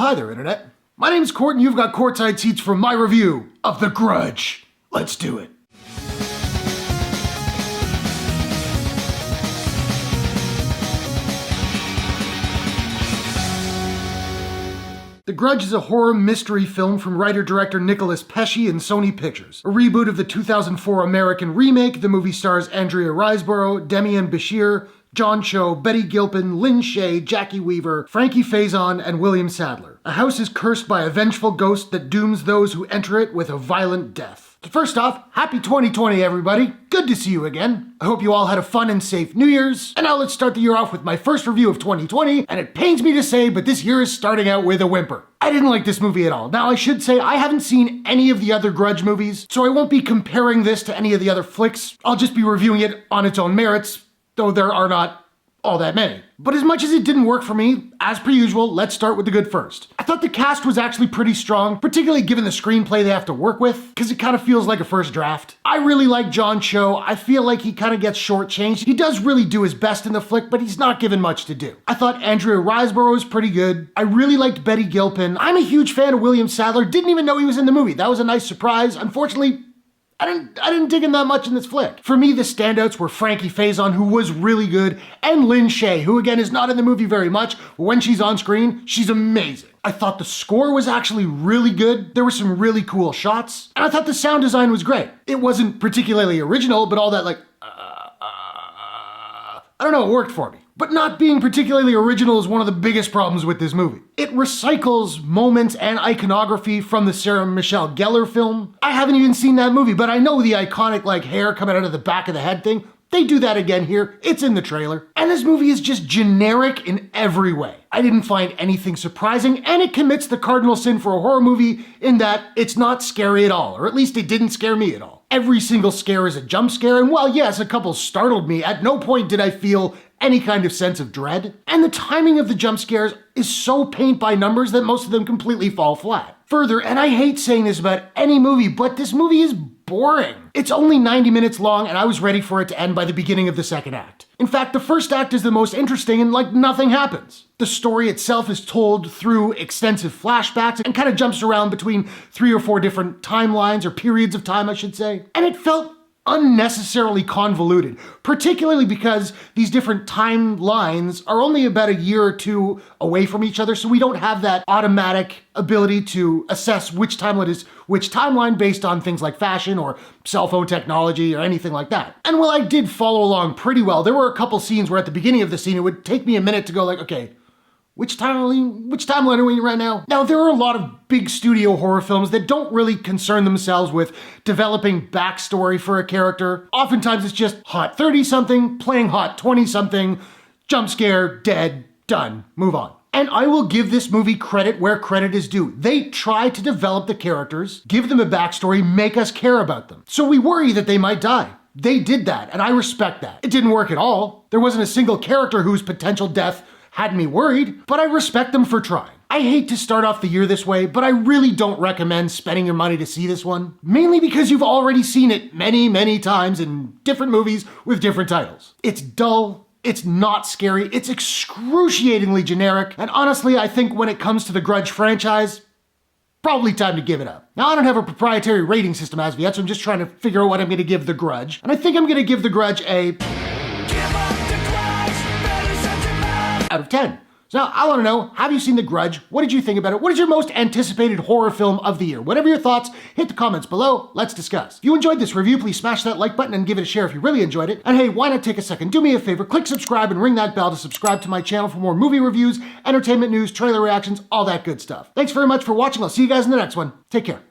hi there, Internet. My name's Court, and you've got courtside seats for my review of The Grudge. Let's do it. The Grudge is a horror mystery film from writer-director Nicolas Pesce and Sony Pictures. A reboot of the 2004 American Remake, the movie stars Andrea Riseborough, Demian Bichir, John Cho, Betty Gilpin, Lin Shaye, Jacki Weaver, Frankie Faison, and William Sadler. A house is cursed by a vengeful ghost that dooms those who enter it with a violent death. First off, happy 2020, everybody. Good to see you again. I hope you all had a fun and safe New Year's. And now let's start the year off with my first review of 2020, and it pains me to say, but this year is starting out with a whimper. I didn't like this movie at all. Now, I should say I haven't seen any of the other Grudge movies, so I won't be comparing this to any of the other flicks. I'll just be reviewing it on its own merits, though there are not all that many. But as much as it didn't work for me, as per usual, let's start with the good first. I thought the cast was actually pretty strong, particularly given the screenplay they have to work with, because it kind of feels like a first draft. I really like John Cho. I feel like he kind of gets shortchanged. He does really do his best in the flick, but he's not given much to do. I thought Andrea Riseborough was pretty good. I really liked Betty Gilpin. I'm a huge fan of William Sadler. Didn't even know he was in the movie. That was a nice surprise. Unfortunately, I didn't dig him that much in this flick. For me, the standouts were Frankie Faison, who was really good, and Lin Shaye, who again is not in the movie very much, but when she's on screen, she's amazing. I thought the score was actually really good. There were some really cool shots, and I thought the sound design was great. It wasn't particularly original, but all that I don't know, it worked for me. But not being particularly original is one of the biggest problems with this movie. It recycles moments and iconography from the Sarah Michelle Gellar film. I haven't even seen that movie, but I know the iconic hair coming out of the back of the head thing. They do that again here. It's in the trailer. And this movie is just generic in every way. I didn't find anything surprising, and it commits the cardinal sin for a horror movie in that it's not scary at all, or at least it didn't scare me at all. Every single scare is a jump scare, and while yes, a couple startled me, at no point did I feel any kind of sense of dread. And the timing of the jump scares is so paint by numbers that most of them completely fall flat. Further, and I hate saying this about any movie, but this movie is boring. It's only 90 minutes long, and I was ready for it to end by the beginning of the second act. In fact, the first act is the most interesting, and nothing happens. The story itself is told through extensive flashbacks and kind of jumps around between 3 or 4 different timelines, or periods of time, I should say. And it felt unnecessarily convoluted, particularly because these different timelines are only about a year or two away from each other, so we don't have that automatic ability to assess which timeline is which timeline based on things like fashion or cell phone technology or anything like that. And while I did follow along pretty well, there were a couple scenes where at the beginning of the scene it would take me a minute to go okay, which timeline are we in right now? Now, there are a lot of big studio horror films that don't really concern themselves with developing backstory for a character. Oftentimes it's just hot 30-something, playing hot 20-something, jump scare, dead, done, move on. And I will give this movie credit where credit is due. They try to develop the characters, give them a backstory, make us care about them. So we worry that they might die. They did that, and I respect that. It didn't work at all. There wasn't a single character whose potential death had me worried, but I respect them for trying. I hate to start off the year this way, but I really don't recommend spending your money to see this one, mainly because you've already seen it many, many times in different movies with different titles. It's dull, it's not scary, it's excruciatingly generic, and honestly, I think when it comes to the Grudge franchise, probably time to give it up. Now, I don't have a proprietary rating system as of yet, so I'm just trying to figure out what I'm gonna give The Grudge, and I think I'm gonna give The Grudge a out of 10. So now I want to know, have you seen The Grudge? What did you think about it? What is your most anticipated horror film of the year? Whatever your thoughts, hit the comments below. Let's discuss. If you enjoyed this review, please smash that like button and give it a share if you really enjoyed it. And hey, why not take a second? Do me a favor, click subscribe and ring that bell to subscribe to my channel for more movie reviews, entertainment news, trailer reactions, all that good stuff. Thanks very much for watching. I'll see you guys in the next one. Take care.